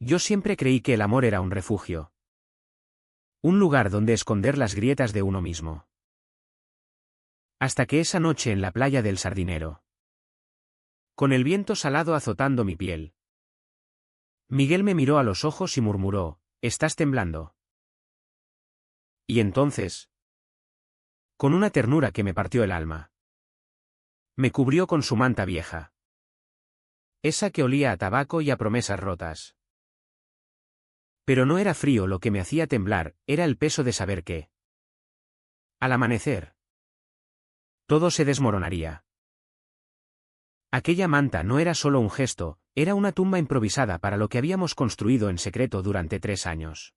Yo siempre creí que el amor era un refugio. Un lugar donde esconder las grietas de uno mismo. Hasta que esa noche en la playa del Sardinero. Con el viento salado azotando mi piel. Miguel me miró a los ojos y murmuró, «¿Estás temblando?» Y entonces, con una ternura que me partió el alma, me cubrió con su manta vieja. Esa que olía a tabaco y a promesas rotas. Pero no era frío lo que me hacía temblar, era el peso de saber que, al amanecer, todo se desmoronaría. Aquella manta no era solo un gesto, era una tumba improvisada para lo que habíamos construido en secreto durante 3 años.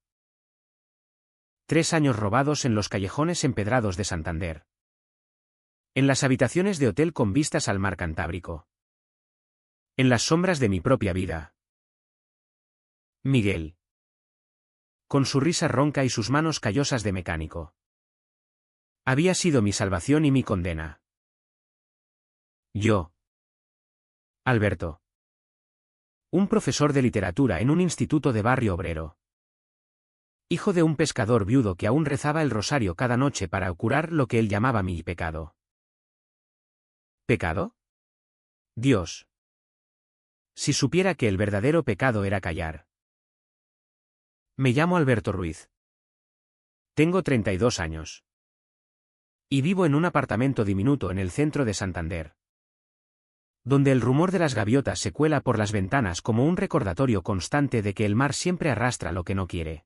3 años robados en los callejones empedrados de Santander. En las habitaciones de hotel con vistas al mar Cantábrico. En las sombras de mi propia vida. Miguel. Con su risa ronca y sus manos callosas de mecánico. Había sido mi salvación y mi condena. Yo. Alberto. Un profesor de literatura en un instituto de barrio obrero. Hijo de un pescador viudo que aún rezaba el rosario cada noche para curar lo que él llamaba mi pecado. ¿Pecado? Dios. Si supiera que el verdadero pecado era callar. Me llamo Alberto Ruiz. Tengo 32 años. Y vivo en un apartamento diminuto en el centro de Santander. Donde el rumor de las gaviotas se cuela por las ventanas como un recordatorio constante de que el mar siempre arrastra lo que no quiere.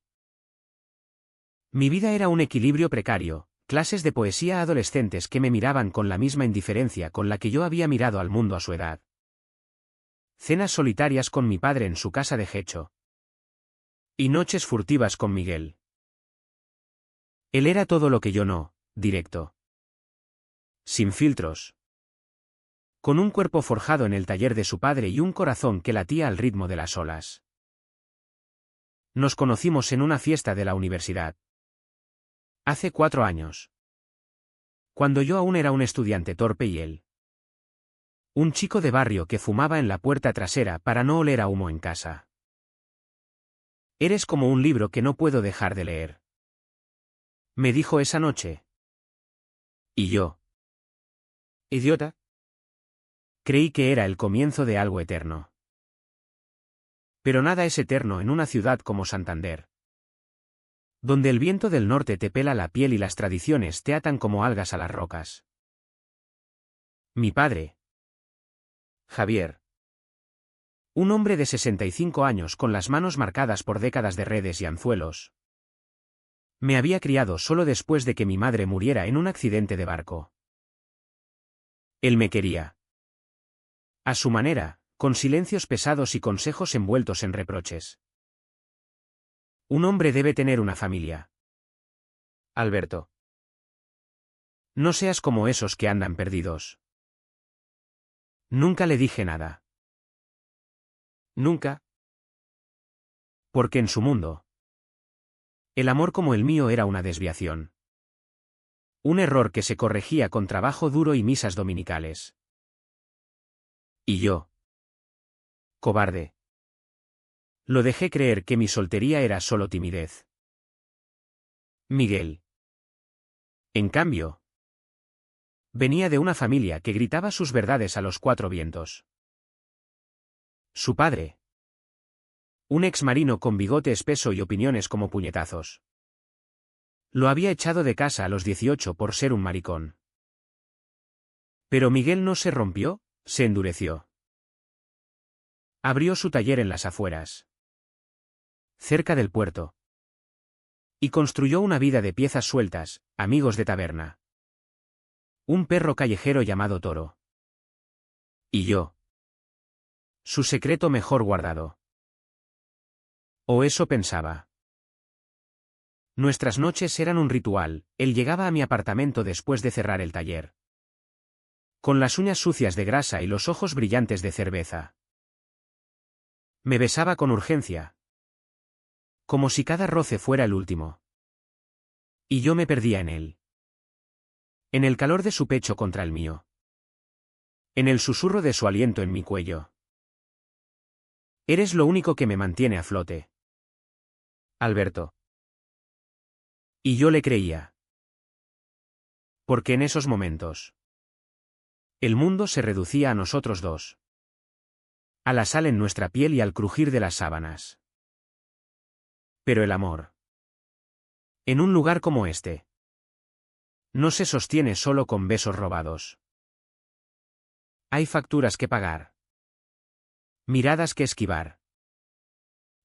Mi vida era un equilibrio precario, clases de poesía a adolescentes que me miraban con la misma indiferencia con la que yo había mirado al mundo a su edad. Cenas solitarias con mi padre en su casa de Gecho. Y noches furtivas con Miguel. Él era todo lo que yo no, directo. Sin filtros. Con un cuerpo forjado en el taller de su padre y un corazón que latía al ritmo de las olas. Nos conocimos en una fiesta de la universidad. Hace 4 años. Cuando yo aún era un estudiante torpe y él. Un chico de barrio que fumaba en la puerta trasera para no oler a humo en casa. Eres como un libro que no puedo dejar de leer. Me dijo esa noche. Y yo. Idiota. Creí que era el comienzo de algo eterno. Pero nada es eterno en una ciudad como Santander. Donde el viento del norte te pela la piel y las tradiciones te atan como algas a las rocas. Mi padre. Javier. Un hombre de 65 años con las manos marcadas por décadas de redes y anzuelos. Me había criado solo después de que mi madre muriera en un accidente de barco. Él me quería. A su manera, con silencios pesados y consejos envueltos en reproches. Un hombre debe tener una familia. Alberto. No seas como esos que andan perdidos. Nunca le dije nada. Nunca. Porque en su mundo. El amor como el mío era una desviación. Un error que se corregía con trabajo duro y misas dominicales. Y yo. Cobarde. Lo dejé creer que mi soltería era solo timidez. Miguel. En cambio. Venía de una familia que gritaba sus verdades a los 4 vientos. Su padre. Un exmarino con bigote espeso y opiniones como puñetazos. Lo había echado de casa a los 18 por ser un maricón. Pero Miguel no se rompió, se endureció. Abrió su taller en las afueras. Cerca del puerto. Y construyó una vida de piezas sueltas, amigos de taberna. Un perro callejero llamado Toro. Y yo. Su secreto mejor guardado. O eso pensaba. Nuestras noches eran un ritual, él llegaba a mi apartamento después de cerrar el taller. Con las uñas sucias de grasa y los ojos brillantes de cerveza. Me besaba con urgencia. Como si cada roce fuera el último. Y yo me perdía en él. En el calor de su pecho contra el mío. En el susurro de su aliento en mi cuello. Eres lo único que me mantiene a flote. Alberto. Y yo le creía. Porque en esos momentos el mundo se reducía a nosotros dos. A la sal en nuestra piel y al crujir de las sábanas. Pero el amor, en un lugar como este, no se sostiene solo con besos robados. Hay facturas que pagar, miradas que esquivar,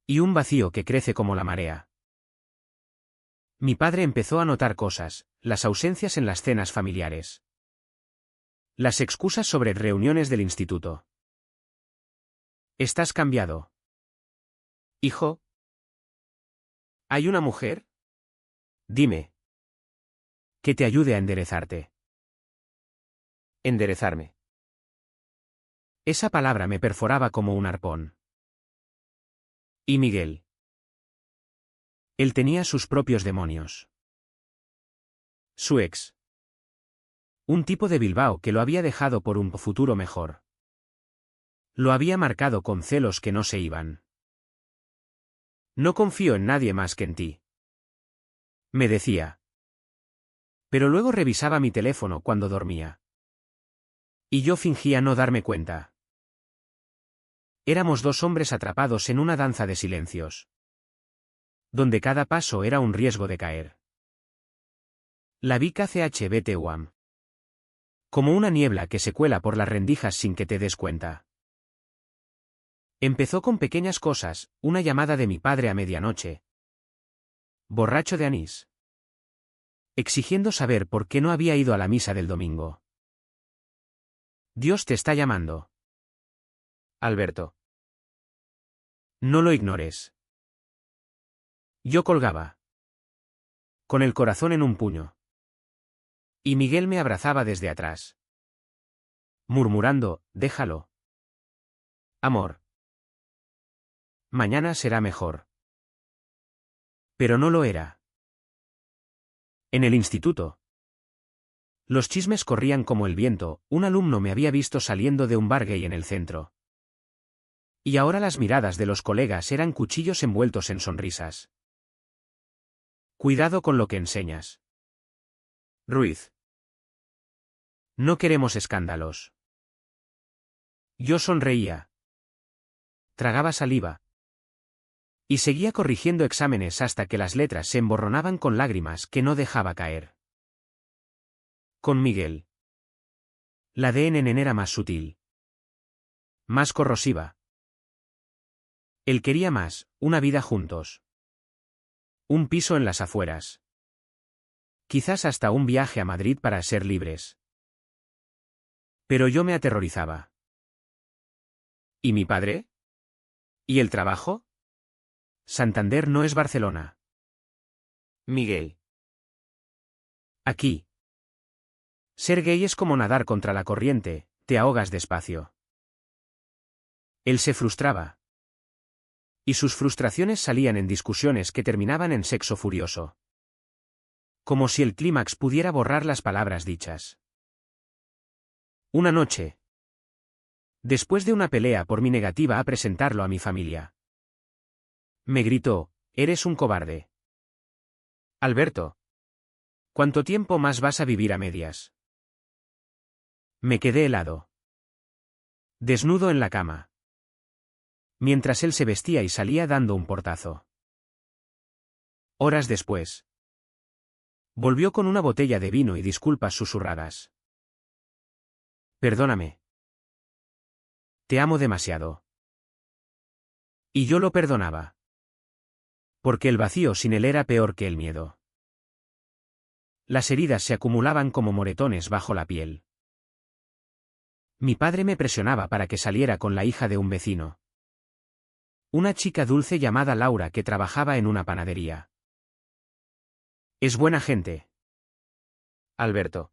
y un vacío que crece como la marea. Mi padre empezó a notar cosas, las ausencias en las cenas familiares, las excusas sobre reuniones del instituto. ¿Estás cambiado? Hijo. ¿Hay una mujer? Dime. Que te ayude a enderezarte. Enderezarme. Esa palabra me perforaba como un arpón. ¿Y Miguel? Él tenía sus propios demonios. Su ex. Un tipo de Bilbao que lo había dejado por un futuro mejor. Lo había marcado con celos que no se iban. No confío en nadie más que en ti. Me decía. Pero luego revisaba mi teléfono cuando dormía. Y yo fingía no darme cuenta. Éramos dos hombres atrapados en una danza de silencios, donde cada paso era un riesgo de caer. La vi CHBT-WAM. Como una niebla que se cuela por las rendijas sin que te des cuenta. Empezó con pequeñas cosas, una llamada de mi padre a medianoche. Borracho de anís. Exigiendo saber por qué no había ido a la misa del domingo. Dios te está llamando. Alberto. No lo ignores. Yo colgaba. Con el corazón en un puño. Y Miguel me abrazaba desde atrás. Murmurando, déjalo. Amor. Mañana será mejor. Pero no lo era. En el instituto. Los chismes corrían como el viento, un alumno me había visto saliendo de un bar gay en el centro. Y ahora las miradas de los colegas eran cuchillos envueltos en sonrisas. Cuidado con lo que enseñas. Ruiz. No queremos escándalos. Yo sonreía. Tragaba saliva. Y seguía corrigiendo exámenes hasta que las letras se emborronaban con lágrimas que no dejaba caer. Con Miguel. La DNN era más sutil. Más corrosiva. Él quería más, una vida juntos. Un piso en las afueras. Quizás hasta un viaje a Madrid para ser libres. Pero yo me aterrorizaba. ¿Y mi padre? ¿Y el trabajo? Santander no es Barcelona. Miguel. Aquí. Ser gay es como nadar contra la corriente, te ahogas despacio. Él se frustraba. Y sus frustraciones salían en discusiones que terminaban en sexo furioso. Como si el clímax pudiera borrar las palabras dichas. Una noche. Después de una pelea por mi negativa a presentarlo a mi familia. Me gritó, eres un cobarde. Alberto. ¿Cuánto tiempo más vas a vivir a medias? Me quedé helado. Desnudo en la cama. Mientras él se vestía y salía dando un portazo. Horas después. Volvió con una botella de vino y disculpas susurradas. Perdóname. Te amo demasiado. Y yo lo perdonaba. Porque el vacío sin él era peor que el miedo. Las heridas se acumulaban como moretones bajo la piel. Mi padre me presionaba para que saliera con la hija de un vecino. Una chica dulce llamada Laura que trabajaba en una panadería. Es buena gente. Alberto.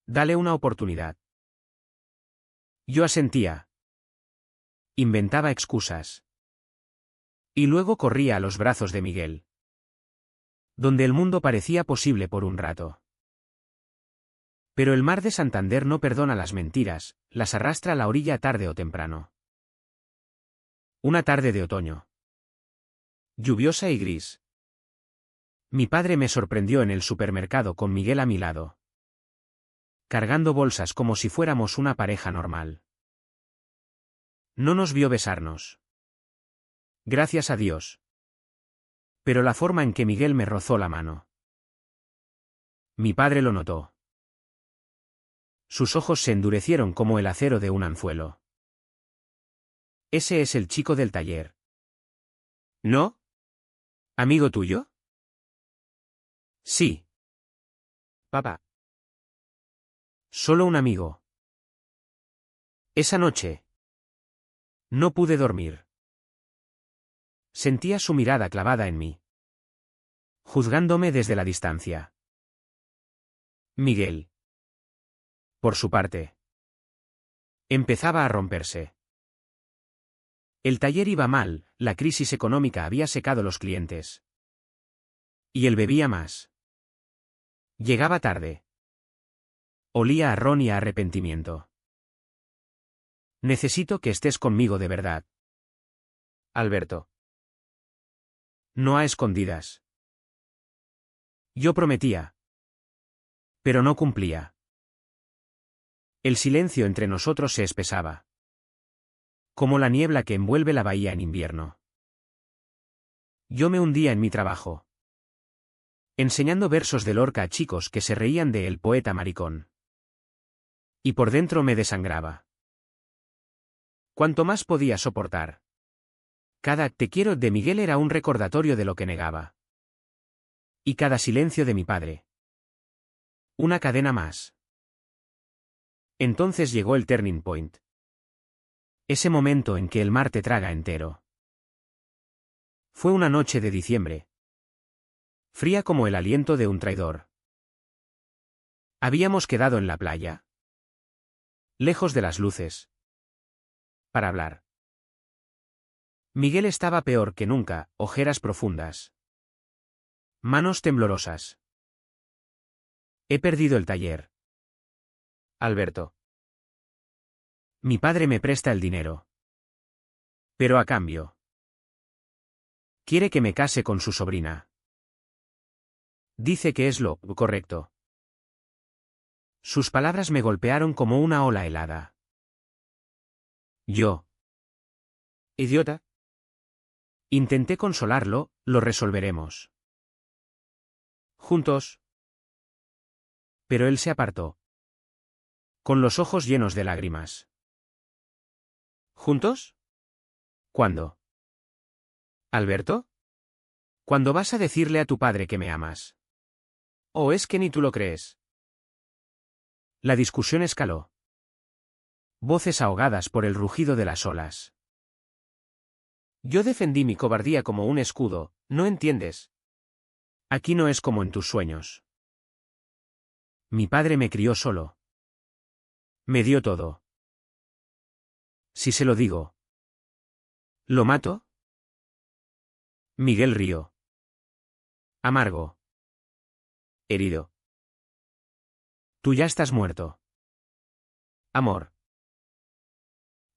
Dale una oportunidad. Yo asentía. Inventaba excusas. Y luego corría a los brazos de Miguel. Donde el mundo parecía posible por un rato. Pero el mar de Santander no perdona las mentiras, las arrastra a la orilla tarde o temprano. Una tarde de otoño. Lluviosa y gris. Mi padre me sorprendió en el supermercado con Miguel a mi lado, cargando bolsas como si fuéramos una pareja normal. No nos vio besarnos. Gracias a Dios. Pero la forma en que Miguel me rozó la mano. Mi padre lo notó. Sus ojos se endurecieron como el acero de un anzuelo. Ese es el chico del taller. ¿No? ¿Amigo tuyo? Sí. Papá. Solo un amigo. Esa noche. No pude dormir. Sentía su mirada clavada en mí, juzgándome desde la distancia. Miguel. Por su parte. Empezaba a romperse. El taller iba mal, la crisis económica había secado los clientes. Y él bebía más. Llegaba tarde. Olía a ron y a arrepentimiento. Necesito que estés conmigo de verdad. Alberto. No a escondidas. Yo prometía. Pero no cumplía. El silencio entre nosotros se espesaba. Como la niebla que envuelve la bahía en invierno. Yo me hundía en mi trabajo, enseñando versos de Lorca a chicos que se reían de el poeta maricón. Y por dentro me desangraba. Cuanto más podía soportar. Cada te quiero de Miguel era un recordatorio de lo que negaba. Y cada silencio de mi padre. Una cadena más. Entonces llegó el turning point. Ese momento en que el mar te traga entero. Fue una noche de diciembre. Fría como el aliento de un traidor. Habíamos quedado en la playa, lejos de las luces, para hablar. Miguel estaba peor que nunca, ojeras profundas. Manos temblorosas. He perdido el taller. Alberto. Mi padre me presta el dinero. Pero a cambio. Quiere que me case con su sobrina. Dice que es lo correcto. Sus palabras me golpearon como una ola helada. Yo. Idiota. Intenté consolarlo, lo resolveremos. Juntos. Pero él se apartó. Con los ojos llenos de lágrimas. ¿Juntos? ¿Cuándo? ¿Alberto? ¿Cuándo vas a decirle a tu padre que me amas? ¿O es que ni tú lo crees? La discusión escaló. Voces ahogadas por el rugido de las olas. Yo defendí mi cobardía como un escudo, ¿no entiendes? Aquí no es como en tus sueños. Mi padre me crió solo. Me dio todo. Si se lo digo. ¿Lo mato? Miguel rió. Amargo. Herido. Tú ya estás muerto. Amor.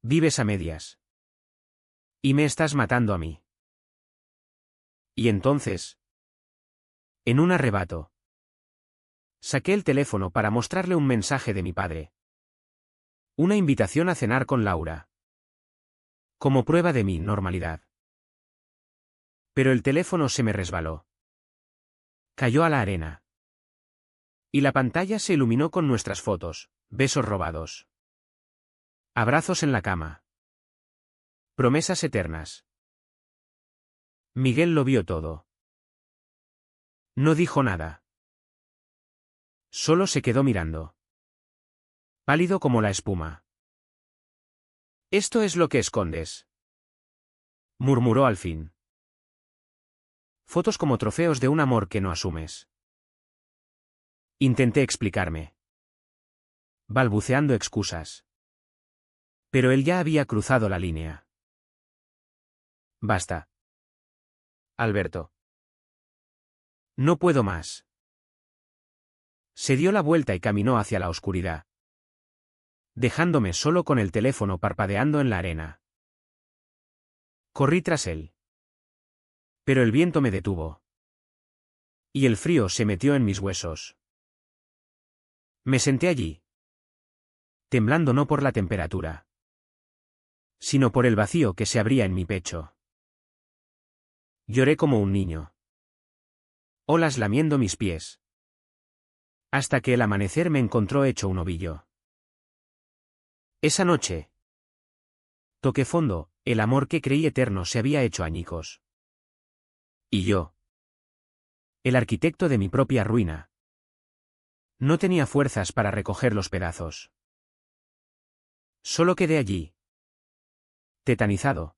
Vives a medias. Y me estás matando a mí. Y entonces. En un arrebato. Saqué el teléfono para mostrarle un mensaje de mi padre. Una invitación a cenar con Laura. Como prueba de mi normalidad. Pero el teléfono se me resbaló. Cayó a la arena. Y la pantalla se iluminó con nuestras fotos, besos robados. Abrazos en la cama. Promesas eternas. Miguel lo vio todo. No dijo nada. Solo se quedó mirando. Pálido como la espuma. Esto es lo que escondes. Murmuró al fin. Fotos como trofeos de un amor que no asumes. Intenté explicarme. Balbuceando excusas. Pero él ya había cruzado la línea. Basta. Alberto. No puedo más. Se dio la vuelta y caminó hacia la oscuridad, dejándome solo con el teléfono parpadeando en la arena. Corrí tras él. Pero el viento me detuvo. Y el frío se metió en mis huesos. Me senté allí. Temblando no por la temperatura, sino por el vacío que se abría en mi pecho. Lloré como un niño. Olas lamiendo mis pies. Hasta que el amanecer me encontró hecho un ovillo. Esa noche toqué fondo, el amor que creí eterno se había hecho añicos. Y yo, el arquitecto de mi propia ruina, no tenía fuerzas para recoger los pedazos. Solo quedé allí, tetanizado,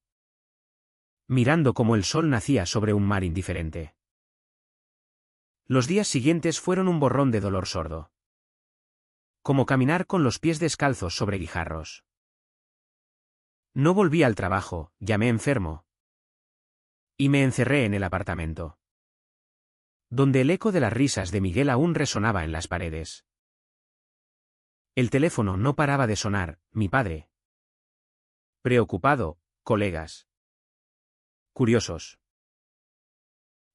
mirando cómo el sol nacía sobre un mar indiferente. Los días siguientes fueron un borrón de dolor sordo. Como caminar con los pies descalzos sobre guijarros. No volví al trabajo, llamé enfermo. Y me encerré en el apartamento, donde el eco de las risas de Miguel aún resonaba en las paredes. El teléfono no paraba de sonar, mi padre. Preocupado, colegas. Curiosos.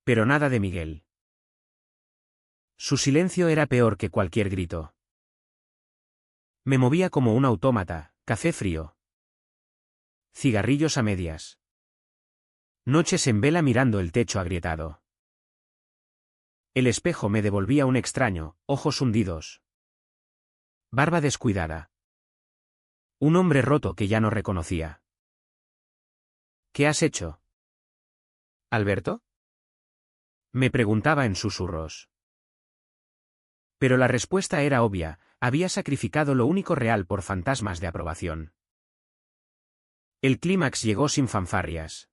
Pero nada de Miguel. Su silencio era peor que cualquier grito. Me movía como un autómata, café frío. Cigarrillos a medias. Noches en vela mirando el techo agrietado. El espejo me devolvía un extraño, ojos hundidos. Barba descuidada. Un hombre roto que ya no reconocía. ¿Qué has hecho? ¿Alberto? Me preguntaba en susurros. Pero la respuesta era obvia, había sacrificado lo único real por fantasmas de aprobación. El clímax llegó sin fanfarrias.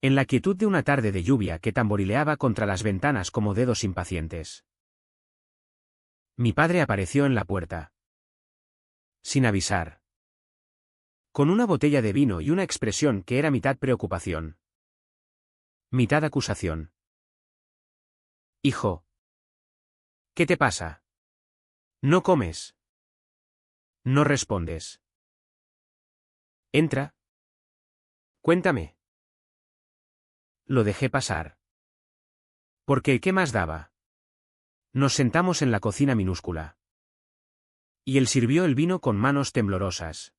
En la quietud de una tarde de lluvia que tamborileaba contra las ventanas como dedos impacientes. Mi padre apareció en la puerta. Sin avisar. Con una botella de vino y una expresión que era mitad preocupación. Mitad acusación. Hijo. ¿Qué te pasa? ¿No comes? No respondes. Entra. Cuéntame. Lo dejé pasar. Porque ¿qué más daba? Nos sentamos en la cocina minúscula. Y él sirvió el vino con manos temblorosas.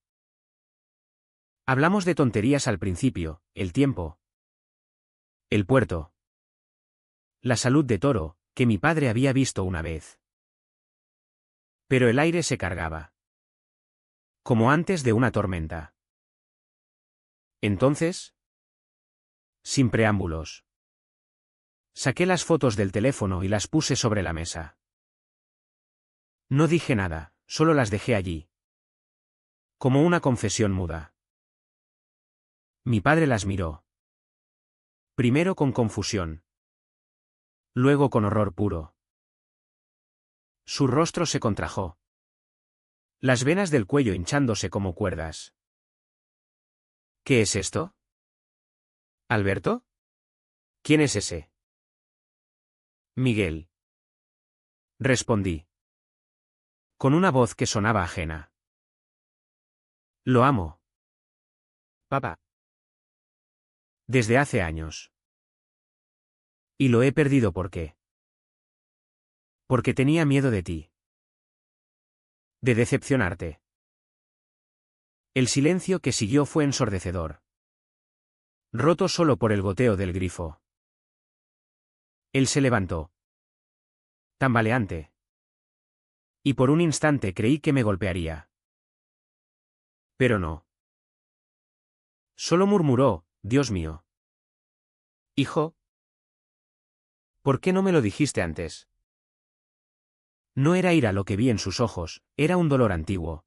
Hablamos de tonterías al principio, el tiempo. El puerto. La salud de Toro, que mi padre había visto una vez. Pero el aire se cargaba. Como antes de una tormenta. Entonces, sin preámbulos, saqué las fotos del teléfono y las puse sobre la mesa. No dije nada, solo las dejé allí. Como una confesión muda. Mi padre las miró. Primero con confusión. Luego con horror puro. Su rostro se contrajo. Las venas del cuello hinchándose como cuerdas. ¿Qué es esto? ¿Alberto? ¿Quién es ese? Miguel. Respondí. Con una voz que sonaba ajena. Lo amo. Papá. Desde hace años. Y lo he perdido ¿por qué? Porque tenía miedo de ti. De decepcionarte. El silencio que siguió fue ensordecedor. Roto solo por el goteo del grifo. Él se levantó. Tambaleante. Y por un instante creí que me golpearía. Pero no. Solo murmuró, Dios mío. Hijo. ¿Por qué no me lo dijiste antes? No era ira lo que vi en sus ojos, era un dolor antiguo.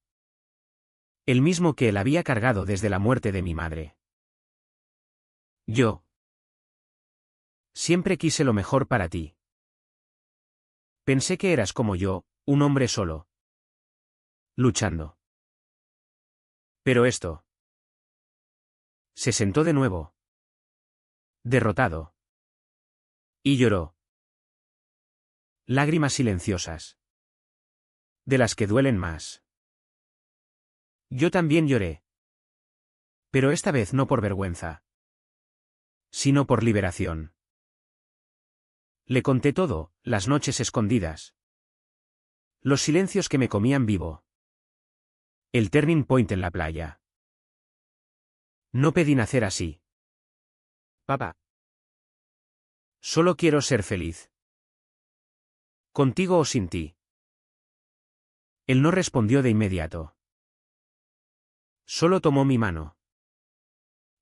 El mismo que él había cargado desde la muerte de mi madre. Yo. Siempre quise lo mejor para ti. Pensé que eras como yo, un hombre solo. Luchando. Pero esto. Se sentó de nuevo. Derrotado. Y lloró. Lágrimas silenciosas. De las que duelen más. Yo también lloré. Pero esta vez no por vergüenza, sino por liberación. Le conté todo, las noches escondidas, los silencios que me comían vivo, el turning point en la playa. No pedí nacer así. Papá. Solo quiero ser feliz. Contigo o sin ti. Él no respondió de inmediato. Solo tomó mi mano,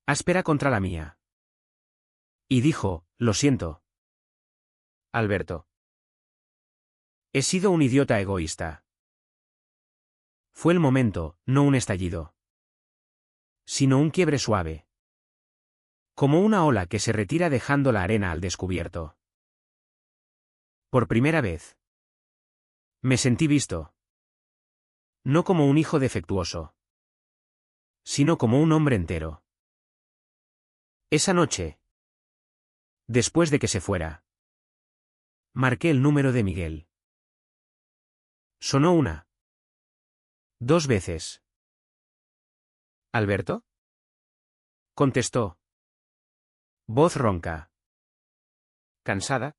áspera contra la mía, y dijo, lo siento, Alberto. He sido un idiota egoísta. Fue el momento, no un estallido, sino un quiebre suave. Como una ola que se retira dejando la arena al descubierto. Por primera vez. Me sentí visto. No como un hijo defectuoso, sino como un hombre entero. Esa noche, después de que se fuera, marqué el número de Miguel. Sonó una. 2 veces. ¿Alberto? Contestó. Voz ronca. ¿Cansada?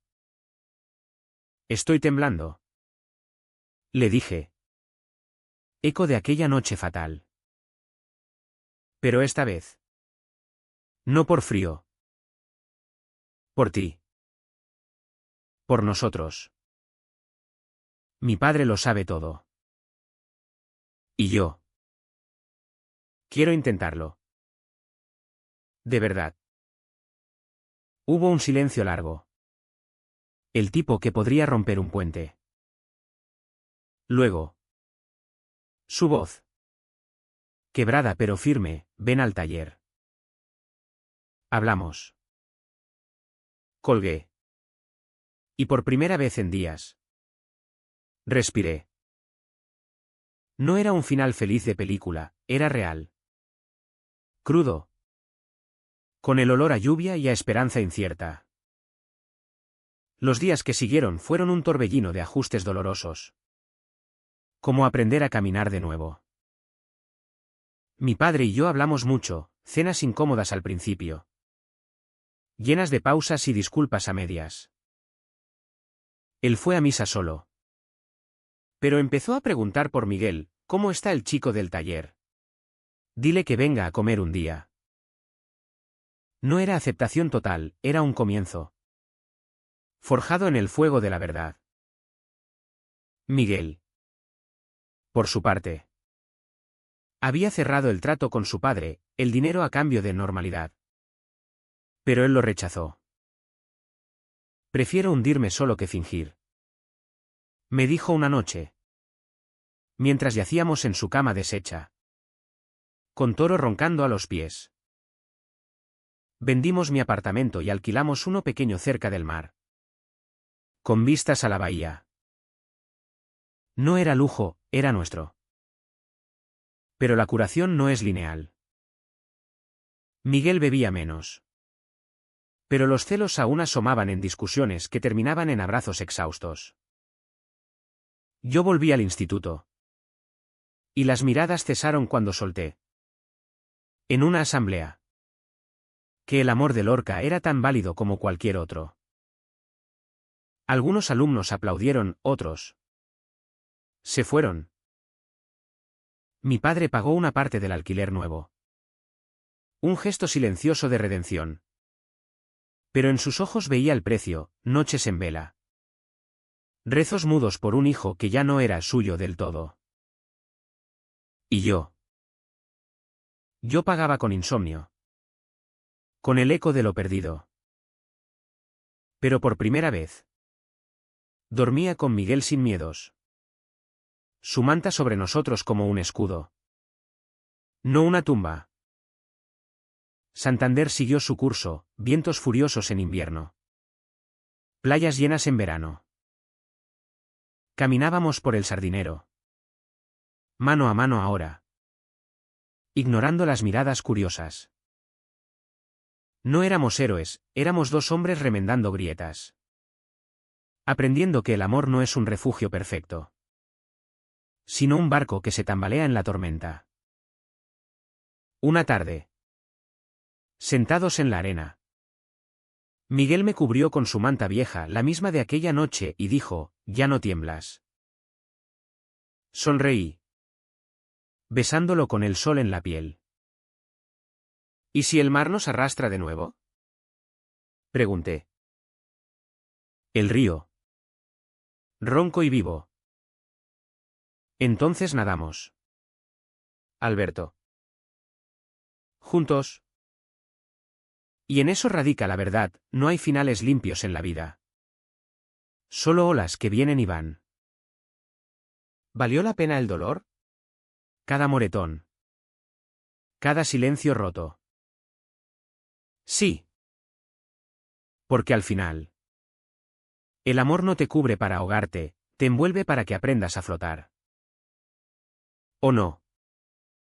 Estoy temblando. Le dije. Eco de aquella noche fatal. Pero esta vez. No por frío. Por ti. Por nosotros. Mi padre lo sabe todo. Y yo. Quiero intentarlo. De verdad. Hubo un silencio largo. El tipo que podría romper un puente. Luego. Su voz. Quebrada pero firme, ven al taller. Hablamos. Colgué. Y por primera vez en días. Respiré. No era un final feliz de película, era real. Crudo. Con el olor a lluvia y a esperanza incierta. Los días que siguieron fueron un torbellino de ajustes dolorosos. Como aprender a caminar de nuevo. Mi padre y yo hablamos mucho, cenas incómodas al principio. Llenas de pausas y disculpas a medias. Él fue a misa solo. Pero empezó a preguntar por Miguel, ¿cómo está el chico del taller? Dile que venga a comer un día. No era aceptación total, era un comienzo. Forjado en el fuego de la verdad. Miguel. Por su parte. Había cerrado el trato con su padre, el dinero a cambio de normalidad. Pero él lo rechazó. Prefiero hundirme solo que fingir. Me dijo una noche. Mientras yacíamos en su cama deshecha. Con Toro roncando a los pies. Vendimos mi apartamento y alquilamos uno pequeño cerca del mar. Con vistas a la bahía. No era lujo, era nuestro. Pero la curación no es lineal. Miguel bebía menos. Pero los celos aún asomaban en discusiones que terminaban en abrazos exhaustos. Yo volví al instituto. Y las miradas cesaron cuando solté. En una asamblea. Que el amor de Lorca era tan válido como cualquier otro. Algunos alumnos aplaudieron, otros. Se fueron. Mi padre pagó una parte del alquiler nuevo. Un gesto silencioso de redención. Pero en sus ojos veía el precio, noches en vela. Rezos mudos por un hijo que ya no era suyo del todo. Y yo. Yo pagaba con insomnio. Con el eco de lo perdido. Pero por primera vez. Dormía con Miguel sin miedos. Su manta sobre nosotros como un escudo. No una tumba. Santander siguió su curso, vientos furiosos en invierno. Playas llenas en verano. Caminábamos por el Sardinero. Mano a mano ahora. Ignorando las miradas curiosas. No éramos héroes, éramos dos hombres remendando grietas. Aprendiendo que el amor no es un refugio perfecto. Sino un barco que se tambalea en la tormenta. Una tarde. Sentados en la arena. Miguel me cubrió con su manta vieja, la misma de aquella noche, y dijo, «Ya no tiemblas». Sonreí, besándolo con el sol en la piel. ¿Y si el mar nos arrastra de nuevo?, pregunté. El río. Ronco y vivo. Entonces nadamos. Alberto. Juntos. Y en eso radica la verdad, no hay finales limpios en la vida. Solo olas que vienen y van. ¿Valió la pena el dolor? Cada moretón. Cada silencio roto. Sí. Porque al final, el amor no te cubre para ahogarte, te envuelve para que aprendas a flotar. ¿O no?